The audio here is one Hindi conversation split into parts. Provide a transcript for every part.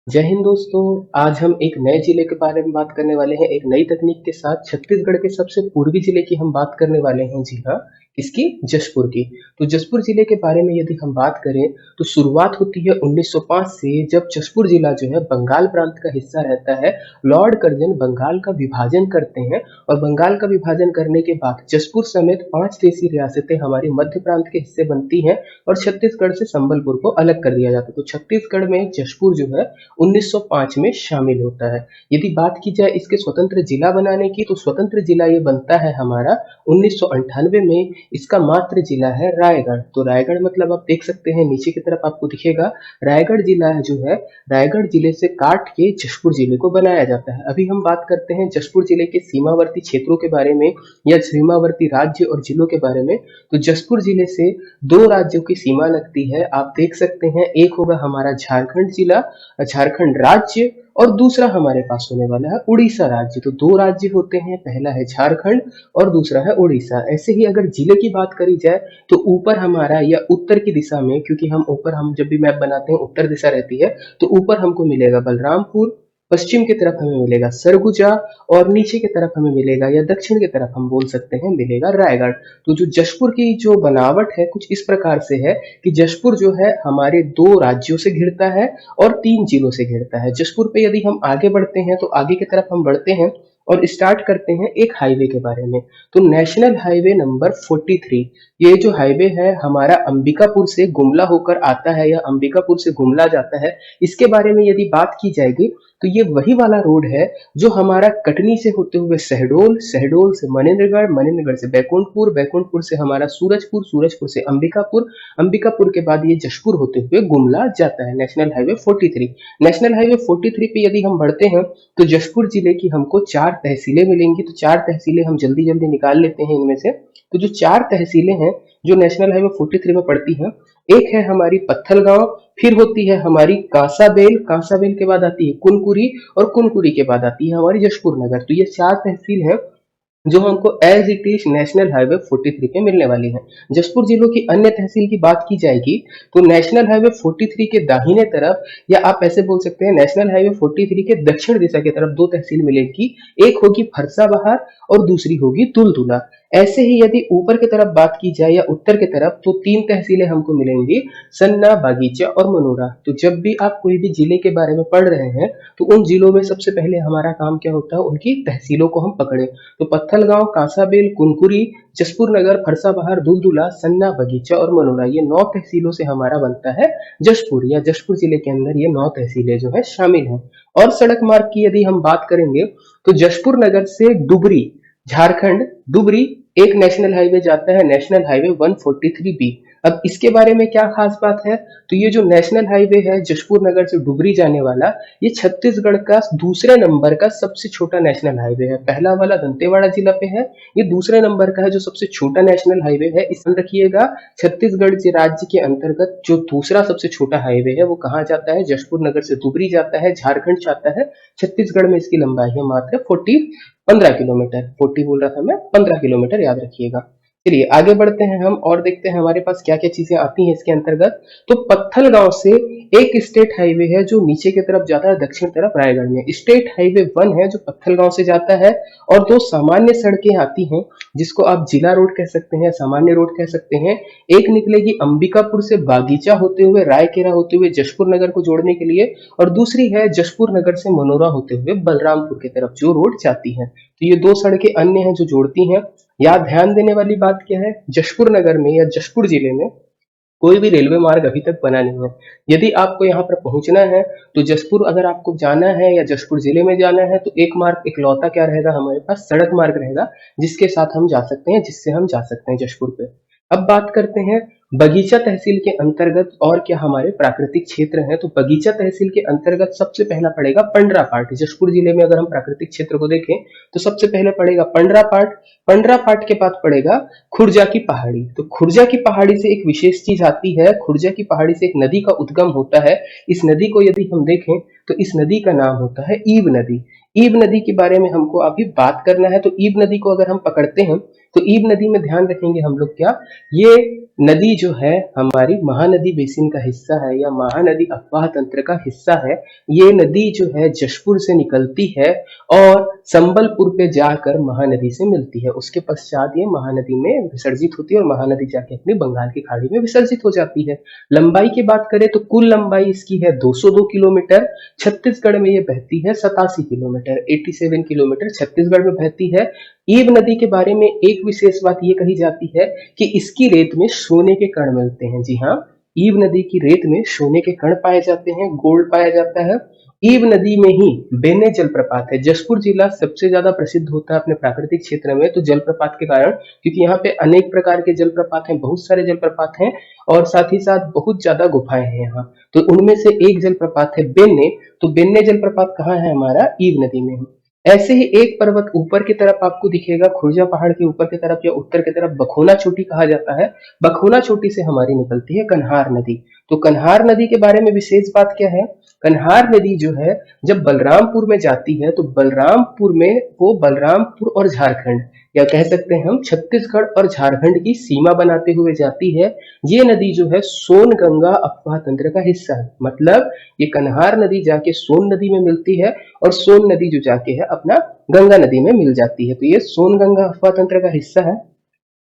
जय हिंद दोस्तों। आज हम एक नए जिले के बारे में बात करने वाले हैं, एक नई तकनीक के साथ। छत्तीसगढ़ के सबसे पूर्वी जिले की हम बात करने वाले हैं। जी हाँ, इसकी जशपुर की। तो जशपुर जिले के बारे में यदि हम बात करें तो शुरुआत होती है 1905 से, जब जशपुर जिला जो है बंगाल प्रांत का हिस्सा रहता है। लॉर्ड कर्जन बंगाल का विभाजन करते हैं और बंगाल का विभाजन करने के बाद जशपुर समेत 5 देशी रियासतें हमारी मध्य प्रांत के हिस्से बनती हैं और छत्तीसगढ़ से संबलपुर को अलग कर दिया जाता है। तो छत्तीसगढ़ में जशपुर जो है 1905 में शामिल होता है। यदि बात की जाए इसके स्वतंत्र जिला बनाने की, तो स्वतंत्र जिला ये बनता है हमारा 1998 में। इसका मात्र जिला है रायगढ़। तो रायगढ़ मतलब आप देख सकते हैं नीचे की तरफ आपको दिखेगा, रायगढ़ जिला जो है, रायगढ़ जिले से काट के जशपुर जिले को बनाया जाता है। अभी हम बात करते हैं जशपुर जिले के सीमावर्ती क्षेत्रों के बारे में या सीमावर्ती राज्य और जिलों के बारे में। तो जशपुर जिले से दो राज्यों की सीमा लगती है, आप देख सकते हैं। एक होगा हमारा झारखंड जिला, झारखंड राज्य, और दूसरा हमारे पास होने वाला है उड़ीसा राज्य। तो दो राज्य होते हैं, पहला है झारखंड और दूसरा है उड़ीसा। ऐसे ही अगर जिले की बात करी जाए तो ऊपर हमारा या उत्तर की दिशा में, क्योंकि हम जब भी मैप बनाते हैं उत्तर दिशा रहती है, तो ऊपर हमको मिलेगा बलरामपुर, पश्चिम की तरफ हमें मिलेगा सरगुजा, और नीचे की तरफ हमें मिलेगा, या दक्षिण की तरफ हम बोल सकते हैं, मिलेगा रायगढ़। तो जो जशपुर की जो बनावट है कुछ इस प्रकार से है कि जशपुर जो है हमारे दो राज्यों से घिरता है और 3 जिलों से घिरता है। जशपुर पे यदि हम आगे बढ़ते हैं तो आगे की तरफ हम बढ़ते हैं और स्टार्ट करते हैं एक हाईवे के बारे में। तो नेशनल हाईवे नंबर 43, ये जो हाईवे है हमारा अंबिकापुर से गुमला होकर आता है या अंबिकापुर से गुमला जाता है। इसके बारे में यदि बात की जाएगी तो ये वही वाला रोड है जो हमारा कटनी से होते हुए शहडोल, शहडोल से मनेन्द्रगढ़, मनेन्द्रगढ़ से बैकुंठपुर, बैकुंठपुर से हमारा सूरजपुर, सूरजपुर से अंबिकापुर, अंबिकापुर के बाद ये जशपुर होते हुए गुमला जाता है। National highway 43। नेशनल हाईवे 43 पे यदि हम बढ़ते हैं तो जशपुर जिले की हमको 4 तहसीलें मिलेंगी। तो 4 तहसीलें हम जल्दी जल्दी निकाल लेते हैं इनमें से। तो जो 4 तहसीलें हैं जो नेशनल हाईवे 43 में पड़ती हैं, एक है हमारी पत्थलगांव, फिर होती है हमारी कांसाबेल, कांसाबेल के बाद आती है कुनकुरी, और कुनकुरी के बाद आती है हमारी जशपुर नगर। तो ये 4 तहसील हैं जो हमको as it is national highway 43 पे मिलने वाली है। जशपुर जिलों की अन्य तहसील की बात की जाएगी तो नेशनल हाईवे 43 के दाहिने तरफ, या आप ऐसे बोल सकते हैं नेशनल हाईवे 43 के दक्षिण दिशा की तरफ 2 तहसील मिलेगी। एक होगी फरसाबहार और दूसरी होगी तुलतुला। ऐसे ही यदि ऊपर की तरफ बात की जाए या उत्तर की तरफ, तो 3 तहसीलें हमको मिलेंगी, सन्ना, बागीचा और मनोरा। तो जब भी आप कोई भी जिले के बारे में पढ़ रहे हैं तो उन जिलों में सबसे पहले हमारा काम क्या होता है, उनकी तहसीलों को हम पकड़े। तो पत्थलगांव, कांसाबेल, कुनकुरी, जसपुर नगर, फरसाबहार, दुलदुला, सन्ना, बगीचा और मनोरा, ये 9 तहसीलों से हमारा बनता है जशपुर, या जशपुर जिले के अंदर ये 9 तहसीलें जो है शामिल हैं। और सड़क मार्ग की यदि हम बात करेंगे तो जशपुर नगर से डुबरी, झारखंड, डुबरी एक नेशनल हाईवे जाता है, नेशनल हाईवे 143B। अब इसके बारे में क्या खास बात है, तो ये जो नेशनल हाईवे है जशपुर नगर से डुबरी जाने वाला, ये छत्तीसगढ़ का दूसरे नंबर का सबसे छोटा नेशनल हाईवे है। पहला वाला दंतेवाड़ा जिला पे है, ये दूसरे नंबर का है जो सबसे छोटा नेशनल हाईवे है। इस रखिएगा, छत्तीसगढ़ राज्य के अंतर्गत जो दूसरा सबसे छोटा हाईवे है वो कहाँ जाता है, जशपुर नगर से डुबरी जाता है, झारखंड जाता है। छत्तीसगढ़ में इसकी लंबाई है मात्र 15 किलोमीटर। 40 बोल रहा था मैं, 15 किलोमीटर, याद रखिएगा। चलिए आगे बढ़ते हैं हम और देखते हैं हमारे पास क्या क्या चीजें आती हैं इसके अंतर्गत। तो पत्थलगांव से एक स्टेट हाईवे है जो नीचे की तरफ जाता है, दक्षिण तरफ रायगढ़ में। स्टेट हाईवे 1 है जो पत्थलगांव से जाता है, और 2 सामान्य सड़कें आती हैं जिसको आप जिला रोड कह सकते हैं, सामान्य रोड कह सकते हैं। एक निकलेगी अंबिकापुर से बागीचा होते हुए, रायकेला होते हुए जशपुर नगर को जोड़ने के लिए, और दूसरी है जशपुर नगर से मनोरा होते हुए बलरामपुर की तरफ जो रोड जाती है। तो ये 2 सड़कें अन्य हैं जो जोड़ती हैं। यहाँ ध्यान देने वाली बात क्या है, जशपुर नगर में या जशपुर जिले में कोई भी रेलवे मार्ग अभी तक बना नहीं है। यदि आपको यहाँ पर पहुंचना है तो जशपुर अगर आपको जाना है या जशपुर जिले में जाना है तो एक मार्ग इकलौता क्या रहेगा हमारे पास, सड़क मार्ग रहेगा, जिसके साथ हम जा सकते हैं, जिससे हम जा सकते हैं जशपुर पे। अब बात करते हैं बगीचा तहसील के अंतर्गत और क्या हमारे प्राकृतिक क्षेत्र हैं। तो बगीचा तहसील के अंतर्गत सबसे पहला पड़ेगा पंडरा पाठ। जशपुर जिले में अगर हम प्राकृतिक क्षेत्र को देखें तो सबसे पहले पड़ेगा पंडरा पाठ। पंडरा पाठ के बाद पड़ेगा खुर्जा की पहाड़ी। तो खुर्जा की पहाड़ी से एक विशेष चीज आती है, खुर्जा की पहाड़ी से एक नदी का उद्गम होता है। इस नदी को यदि हम देखें तो इस नदी का नाम होता है ईब नदी। ईब नदी के बारे में हमको अभी बात करना है। तो ईब नदी को अगर हम पकड़ते हैं तो ईब नदी में ध्यान रखेंगे हम लोग क्या, ये नदी जो है हमारी महानदी बेसिन का हिस्सा है या महानदी अफवाह तंत्र का हिस्सा है। ये नदी जो है जशपुर से निकलती है और संबलपुर पे जाकर महानदी से मिलती है। उसके पश्चात ये महानदी में विसर्जित होती है और महानदी जाके अपनी बंगाल की खाड़ी में विसर्जित हो जाती है। लंबाई की बात करें तो कुल लंबाई इसकी है 202 किलोमीटर। छत्तीसगढ़ में ये बहती है 87 किलोमीटर, 87 किलोमीटर छत्तीसगढ़ में बहती है। ईब नदी के बारे में एक विशेष बात ये कही जाती है कि इसकी रेत में सोने के कण मिलते हैं। जी हाँ, ईब नदी की रेत में सोने के कण पाए जाते हैं, गोल्ड पाया जाता है। ईब नदी में ही बेने जलप्रपात है। जशपुर जिला सबसे ज्यादा प्रसिद्ध होता है अपने प्राकृतिक क्षेत्र में तो जलप्रपात के कारण, क्योंकि यहाँ पे अनेक प्रकार के जलप्रपात हैं, बहुत सारे जलप्रपात हैं और साथ ही साथ बहुत ज्यादा गुफाएं हैं यहाँ। तो उनमें से एक जलप्रपात है बेन्ने। तो बेन्ने जलप्रपात कहाँ है? हमारा ईब नदी में है। ऐसे ही एक पर्वत ऊपर की तरफ आपको दिखेगा, खुर्जा पहाड़ के ऊपर की तरफ या उत्तर की तरफ बखोना चोटी कहा जाता है। बखोना चोटी से हमारी निकलती है कन्हार नदी। तो कन्हार नदी के बारे में विशेष बात क्या है? कन्हार नदी जो है जब बलरामपुर में जाती है तो बलरामपुर में वो बलरामपुर और झारखंड या कह सकते हैं हम छत्तीसगढ़ और झारखंड की सीमा बनाते हुए जाती है। ये नदी जो है सोन गंगा अफवाह तंत्र का हिस्सा है। मतलब ये कन्हार नदी जाके सोन नदी में मिलती है और सोन नदी जो जाके है अपना गंगा नदी में मिल जाती है। तो ये सोन गंगा अफवाह तंत्र का हिस्सा है।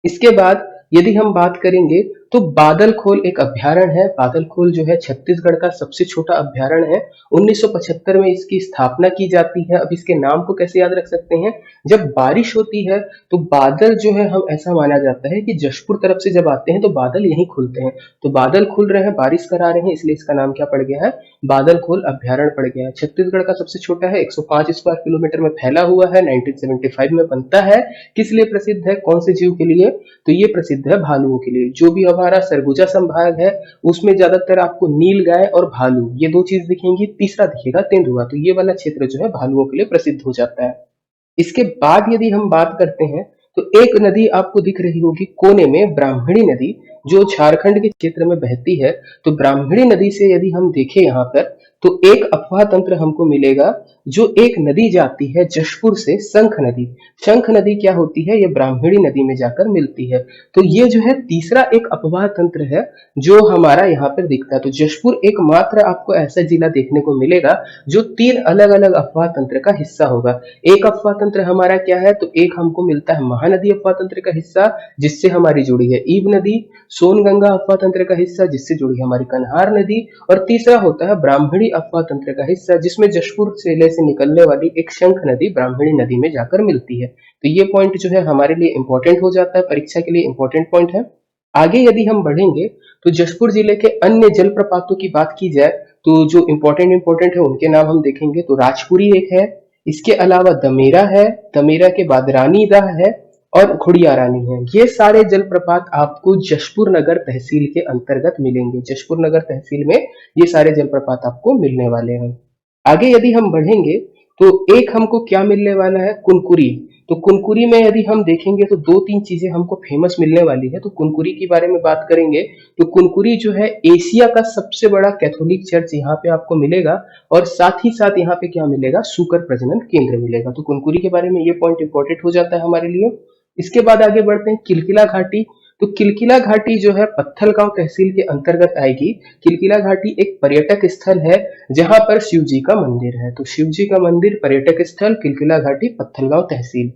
इसके बाद यदि हम बात करेंगे तो बादलखोल एक अभ्यारण्य है। बादलखोल जो है छत्तीसगढ़ का सबसे छोटा अभ्यारण्य है। 1975 में इसकी स्थापना की जाती है। अब इसके नाम को कैसे याद रख सकते हैं? जब बारिश होती है तो बादल जो है हम ऐसा माना जाता है कि जशपुर तरफ से जब आते हैं तो बादल यहीं खुलते हैं। तो बादल खुल रहे हैं, बारिश करा रहे हैं, इसलिए इसका नाम क्या पड़ गया है? बादलखोल अभ्यारण्य पड़ गया है। छत्तीसगढ़ का सबसे छोटा है, 105 स्क्वायर किलोमीटर में फैला हुआ है, 1975 में बनता है। किस लिए प्रसिद्ध है? कौन से जीव के लिए? तो ये प्रसिद्ध है भालुओं के लिए। जो भी हमारा सरगुजा संभाग है उसमें ज्यादातर आपको नील गाय और भालू ये दो चीज दिखेंगी, तीसरा दिखेगा तेंदुआ। तो ये वाला क्षेत्र जो है भालुओं के लिए प्रसिद्ध हो जाता है। इसके बाद यदि हम बात करते हैं तो एक नदी आपको दिख रही होगी कोने में, ब्राह्मणी नदी, जो झारखंड के क्षेत्र में बहती है। तो ब्राह्मणी नदी से यदि हम देखें यहाँ पर तो एक अफवाह तंत्र हमको मिलेगा। जो एक नदी जाती है जशपुर से, शंख नदी। शंख नदी क्या होती है? ये ब्राह्मणी नदी में जाकर मिलती है। तो ये जो है तीसरा एक अफवाह तंत्र है जो हमारा यहाँ पर दिखता है। तो जशपुर एकमात्र आपको ऐसा जिला देखने को मिलेगा जो 3 अलग अलग अफवाह तंत्र का हिस्सा होगा। एक अफवाह तंत्र हमारा क्या है? तो एक हमको मिलता है महानदी अफवाह तंत्र का हिस्सा जिससे हमारी जुड़ी है ईब नदी, सोन गंगा अफवाह तंत्र का हिस्सा जिससे जुड़ी है हमारी कन्हार नदी, और तीसरा होता है ब्राह्मणी अफवाह तंत्र का हिस्सा जिसमें जशपुर जिले से निकलने वाली एक शंख नदी ब्राह्मणी नदी में जाकर मिलती है। तो ये पॉइंट जो है हमारे लिए इंपॉर्टेंट हो जाता है, परीक्षा के लिए इंपॉर्टेंट पॉइंट है। आगे यदि हम बढ़ेंगे तो जशपुर जिले के अन्य जलप्रपातों की बात की जाए तो जो इंपॉर्टेंट है उनके नाम हम देखेंगे। तो राजपुरी एक है, इसके अलावा दमेरा है, दमेरा के बाद रानी दाह है और खुड़िया रानी है। ये सारे जलप्रपात आपको जशपुर नगर तहसील के अंतर्गत मिलेंगे। जशपुर नगर तहसील में ये सारे जलप्रपात आपको मिलने वाले हैं। आगे यदि हम बढ़ेंगे तो एक हमको क्या मिलने वाला है? कुनकुरी। तो कुनकुरी में यदि हम देखेंगे तो 2-3 चीजें हमको फेमस मिलने वाली है। तो कुनकुरी के बारे में बात करेंगे तो कुनकुरी जो है एशिया का सबसे बड़ा कैथोलिक चर्च यहाँ पे आपको मिलेगा और साथ ही साथ यहाँ पे क्या मिलेगा? शुकर प्रजनन केंद्र मिलेगा। तो कुनकुरी के बारे में ये पॉइंट इंपॉर्टेंट हो जाता है हमारे लिए। इसके बाद आगे बढ़ते हैं किलकिला घाटी। तो किलकिला घाटी जो है पत्थलगांव तहसील के अंतर्गत आएगी। किलकिला घाटी एक पर्यटक स्थल है जहां पर शिव जी का मंदिर है। तो शिव जी का मंदिर, पर्यटक स्थल, किलकिला घाटी, पत्थलगांव तहसील।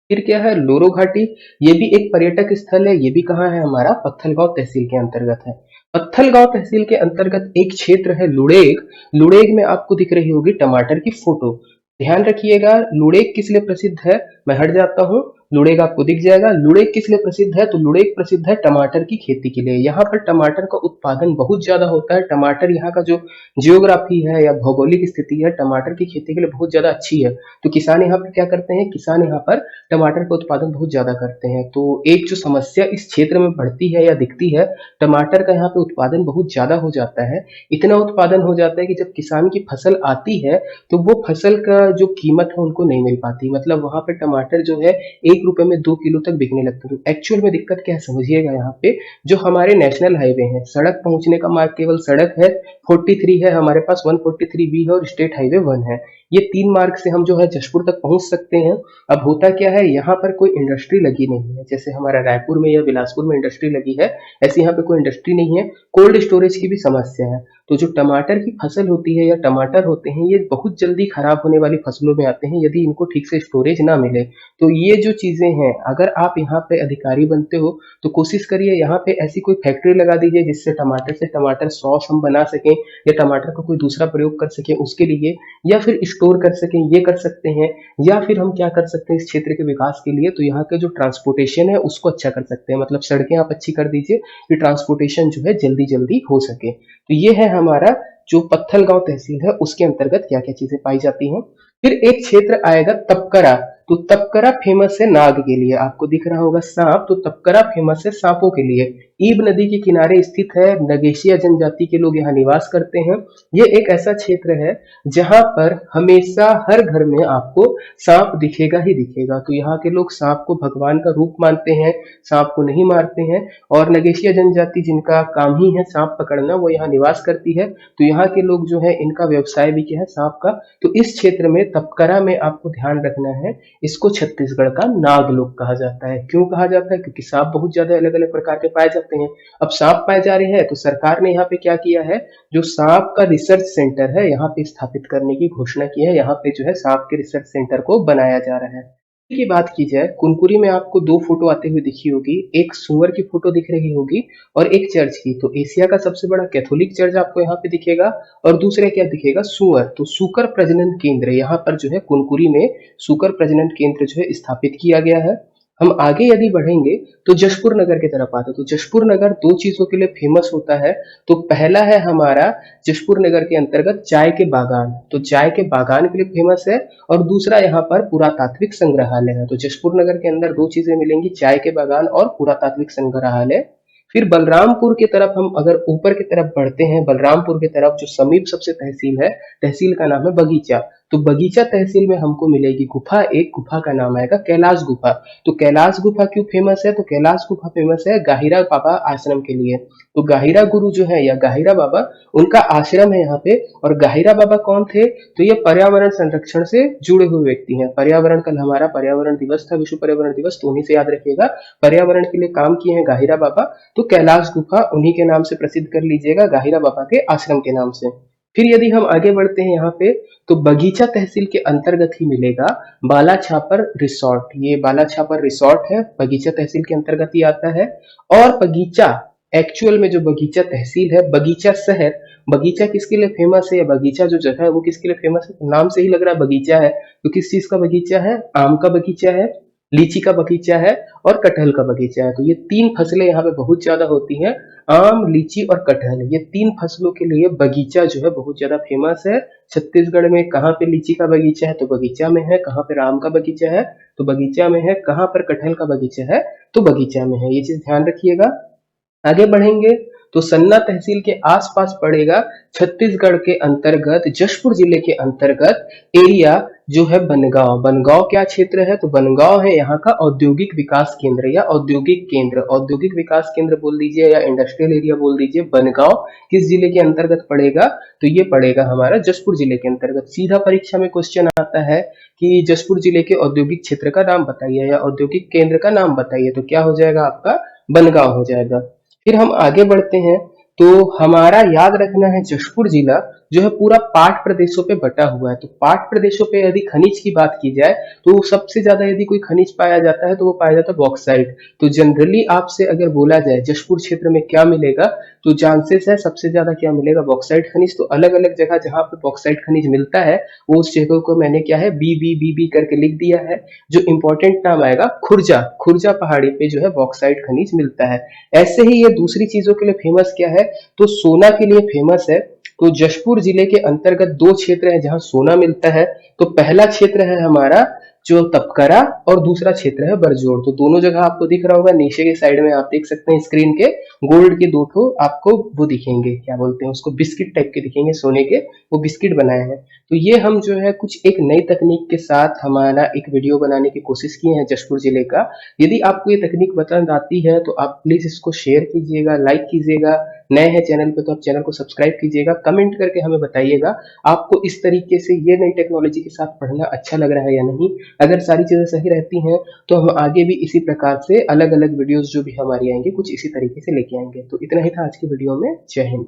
फिर क्या है? लोरो घाटी। ये भी एक पर्यटक स्थल है। ये भी कहाँ है? हमारा पत्थलगांव तहसील के अंतर्गत है। पत्थलगांव तहसील के अंतर्गत एक क्षेत्र है लुड़ेग। लुड़ेग में आपको दिख रही होगी टमाटर की फोटो। ध्यान रखिएगा, लुड़ेग किस लिए प्रसिद्ध है? मैं हट जाता हूँ, लुड़ेग आपको दिख जाएगा। लुड़ेग किस लिए प्रसिद्ध है? तो लुड़ेग प्रसिद्ध है टमाटर की खेती के लिए। यहाँ पर टमाटर का उत्पादन बहुत ज्यादा होता है। टमाटर यहाँ का जो जियोग्राफी है या भौगोलिक स्थिति है टमाटर की खेती के लिए बहुत ज्यादा अच्छी है। तो किसान यहाँ पर क्या करते हैं? किसान यहाँ पर टमाटर का उत्पादन बहुत ज्यादा करते हैं। तो एक जो समस्या इस क्षेत्र में बढ़ती है या दिखती है, टमाटर का यहाँ पे उत्पादन बहुत ज्यादा हो जाता है। इतना उत्पादन हो जाता है कि जब किसान की फसल आती है तो वो फसल का जो कीमत है उनको नहीं मिल पाती। मतलब वहां पे टमाटर जो है 1 रुपए में 2 किलो तक बिकने लगते हैं। तो एक्चुअल में दिक्कत क्या है समझिएगा। यहाँ पे जो हमारे नेशनल हाईवे हैं, सड़क पहुंचने का मार्ग केवल सड़क है 43 है हमारे पास, 143B है और स्टेट हाईवे 1 है। ये 3 मार्ग से हम जो है जशपुर तक पहुंच सकते हैं। अब होता क्या है, यहाँ पर कोई इंडस्ट्री लगी नहीं है, जैसे हमारा रायपुर में या बिलासपुर में इंडस्ट्री लगी है, ऐसे यहाँ पे कोई इंडस्ट्री नहीं है। कोल्ड स्टोरेज की भी समस्या है। तो जो टमाटर की फसल होती है या टमाटर होते हैं, ये बहुत जल्दी खराब होने वाली फसलों में आते हैं यदि इनको ठीक से स्टोरेज ना मिले। तो ये जो चीजें हैं, अगर आप यहाँ पे अधिकारी बनते हो तो कोशिश करिए यहाँ पे ऐसी कोई फैक्ट्री लगा दीजिए जिससे टमाटर से टमाटर सॉस हम बना सकें, या टमाटर का कोई दूसरा प्रयोग कर सकें उसके लिए, या फिर स्टोर कर सकें, ये कर सकते हैं। या फिर हम क्या कर सकते हैं इस क्षेत्र के विकास के लिए, तो यहाँ का जो ट्रांसपोर्टेशन है उसको अच्छा कर सकते हैं, मतलब सड़कें आप अच्छी कर दीजिए कि ट्रांसपोर्टेशन जो है जल्दी जल्दी हो सके। तो ये है हमारा जो पत्थलगांव तहसील है उसके अंतर्गत क्या क्या चीजें पाई जाती हैं। फिर एक क्षेत्र आएगा तपकरा। तो तपकरा फेमस है नाग के लिए, आपको दिख रहा होगा सांप, तो तपकरा फेमस है सांपों के लिए। ईब नदी के किनारे स्थित है, नगेशिया जनजाति के लोग यहाँ निवास करते हैं। ये एक ऐसा क्षेत्र है जहां पर हमेशा हर घर में आपको सांप दिखेगा ही दिखेगा। तो यहाँ के लोग सांप को भगवान का रूप मानते हैं, सांप को नहीं मारते हैं। और नगेशिया जनजाति जिनका काम ही है सांप पकड़ना, वो यहाँ निवास करती है। तो यहाँ के लोग जो है इनका व्यवसाय भी क्या है, सांप का। तो इस क्षेत्र में तपकरा में आपको ध्यान रखना है, इसको छत्तीसगढ़ का नागलोक कहा जाता है। क्यों कहा जाता है, क्योंकि सांप बहुत ज्यादा अलग अलग प्रकार के पाए जाते हैं। अब सांप पाए जा रहे हैं तो सरकार ने यहाँ पे क्या किया है, जो सांप का रिसर्च सेंटर है यहाँ पे स्थापित करने की घोषणा की है। यहाँ पे जो है सांप के रिसर्च सेंटर को बनाया जा रहा है। की बात की जाए, कुनकुरी में आपको 2 फोटो आते हुए दिखी होगी, एक सुअर की फोटो दिख रही होगी और एक चर्च की। तो एशिया का सबसे बड़ा कैथोलिक चर्च आपको यहाँ पे दिखेगा, और दूसरे क्या दिखेगा, सुअर। तो सुकर प्रजनन केंद्र यहाँ पर जो है कुनकुरी में सुकर प्रजनन केंद्र जो है स्थापित किया गया है। हम आगे यदि बढ़ेंगे तो जशपुर नगर की तरफ आते हैं। तो जशपुर नगर 2 चीजों के लिए फेमस होता है। तो पहला है हमारा जशपुर नगर के अंतर्गत चाय के बागान, तो चाय के बागान के लिए फेमस है। और दूसरा यहाँ पर पुरातात्विक संग्रहालय है। तो जशपुर नगर के अंदर 2 चीजें मिलेंगी, चाय के बागान और पुरातात्विक संग्रहालय। फिर बलरामपुर की तरफ हम अगर ऊपर की तरफ बढ़ते हैं, बलरामपुर की तरफ जो समीप सबसे तहसील है, तहसील का नाम है बगीचा। तो बगीचा तहसील में हमको मिलेगी गुफा, एक गुफा का नाम आएगा कैलाश गुफा। तो कैलाश गुफा क्यों फेमस है, तो कैलाश गुफा फेमस है गाहिरा बाबा आश्रम के लिए। तो गाहिरा गुरु जो है या गाहिरा बाबा, उनका आश्रम है यहाँ पे। और गाहिरा बाबा कौन थे, तो ये पर्यावरण संरक्षण से जुड़े हुए व्यक्ति हैं। पर्यावरण, कल हमारा पर्यावरण दिवस था, विश्व पर्यावरण दिवस, तो उन्हीं से याद रखिएगा, पर्यावरण के लिए काम किए हैं गाहिरा बाबा। तो कैलाश गुफा उन्हीं के नाम से प्रसिद्ध कर लीजिएगा, गाहिरा बाबा के आश्रम के नाम से। फिर यदि हम आगे बढ़ते हैं यहाँ पे, तो बगीचा तहसील के अंतर्गत ही मिलेगा बाला छापर रिसोर्ट। ये बाला छापर रिसोर्ट है, बगीचा तहसील के अंतर्गत ही आता है। और बगीचा एक्चुअल में जो बगीचा तहसील है, बगीचा शहर, बगीचा किसके लिए फेमस है, या बगीचा जो जगह है वो किसके लिए फेमस है, तो नाम से ही लग रहा है बगीचा है। तो किस चीज का बगीचा है, आम का बगीचा है, लीची का बगीचा है और कटहल का बगीचा है। तो ये 3 फसलें यहाँ पे बहुत ज्यादा होती हैं, आम, लीची और कटहल। ये 3 फसलों के लिए बगीचा जो है बहुत ज्यादा फेमस है। छत्तीसगढ़ में कहाँ पे लीची का बगीचा है, तो बगीचा में है। कहाँ पे आम का बगीचा है, तो बगीचा में है। कहाँ पर कटहल का बगीचा है, तो बगीचा में है। ये चीज ध्यान रखिएगा। आगे बढ़ेंगे तो सन्ना तहसील के आसपास पड़ेगा, छत्तीसगढ़ के अंतर्गत जशपुर जिले के अंतर्गत एरिया जो है बनगांव। बनगांव क्या क्षेत्र है, तो बनगांव है यहाँ का औद्योगिक विकास केंद्र या औद्योगिक केंद्र। औद्योगिक विकास केंद्र बोल दीजिए या इंडस्ट्रियल एरिया बोल दीजिए। बनगांव किस जिले के अंतर्गत पड़ेगा, तो ये पड़ेगा हमारा जशपुर जिले के अंतर्गत। सीधा परीक्षा में क्वेश्चन आता है कि जशपुर जिले के औद्योगिक क्षेत्र का नाम बताइए या औद्योगिक केंद्र का नाम बताइए, तो क्या हो जाएगा आपका, बनगांव हो जाएगा। फिर हम आगे बढ़ते हैं, तो हमारा याद रखना है जशपुर जिला जो है पूरा पाट प्रदेशों पे बटा हुआ है। तो पाट प्रदेशों पे यदि खनिज की बात की जाए, तो सबसे ज्यादा यदि कोई खनिज पाया जाता है तो वो पाया जाता है बॉक्साइट। तो जनरली आपसे अगर बोला जाए जशपुर क्षेत्र में क्या मिलेगा, तो चांसेस है सबसे ज्यादा क्या मिलेगा, बॉक्साइट खनिज। तो अलग अलग जगह जहां पे बॉक्साइट खनिज मिलता है वो उस जगह को मैंने क्या है बी बी बी बी करके लिख दिया है। जो इंपॉर्टेंट नाम आएगा खुर्जा, खुर्जा पहाड़ी पे जो है बॉक्साइट खनिज मिलता है। ऐसे ही ये दूसरी चीजों के लिए फेमस क्या है, तो सोना के लिए फेमस है। तो जशपुर जिले के अंतर्गत 2 क्षेत्र हैं जहां सोना मिलता है। तो पहला क्षेत्र है हमारा जो तपकरा और दूसरा क्षेत्र है बरजोड़। तो दोनों जगह आपको दिख रहा होगा, नीचे के साइड में आप देख सकते हैं स्क्रीन के गोल्ड के 2 ठो आपको वो दिखेंगे, क्या बोलते हैं उसको, बिस्किट टाइप के दिखेंगे सोने के, वो बिस्किट बनाए हैं। तो ये हम जो है कुछ एक नई तकनीक के साथ हमारा एक वीडियो बनाने की कोशिश किए हैं जशपुर जिले का। यदि आपको ये तकनीक पसंद आती है तो आप प्लीज इसको शेयर कीजिएगा, लाइक कीजिएगा, नए हैं चैनल पे तो आप चैनल को सब्सक्राइब कीजिएगा, कमेंट करके हमें बताइएगा आपको इस तरीके से ये नई टेक्नोलॉजी के साथ पढ़ना अच्छा लग रहा है या नहीं। अगर सारी चीज़ें सही रहती हैं तो हम आगे भी इसी प्रकार से अलग-अलग वीडियोज़ जो भी हमारी आएँगी कुछ इसी तरीके से लेके आएँगे। तो इतना ही था आज की वीडियो में। जय हिंद।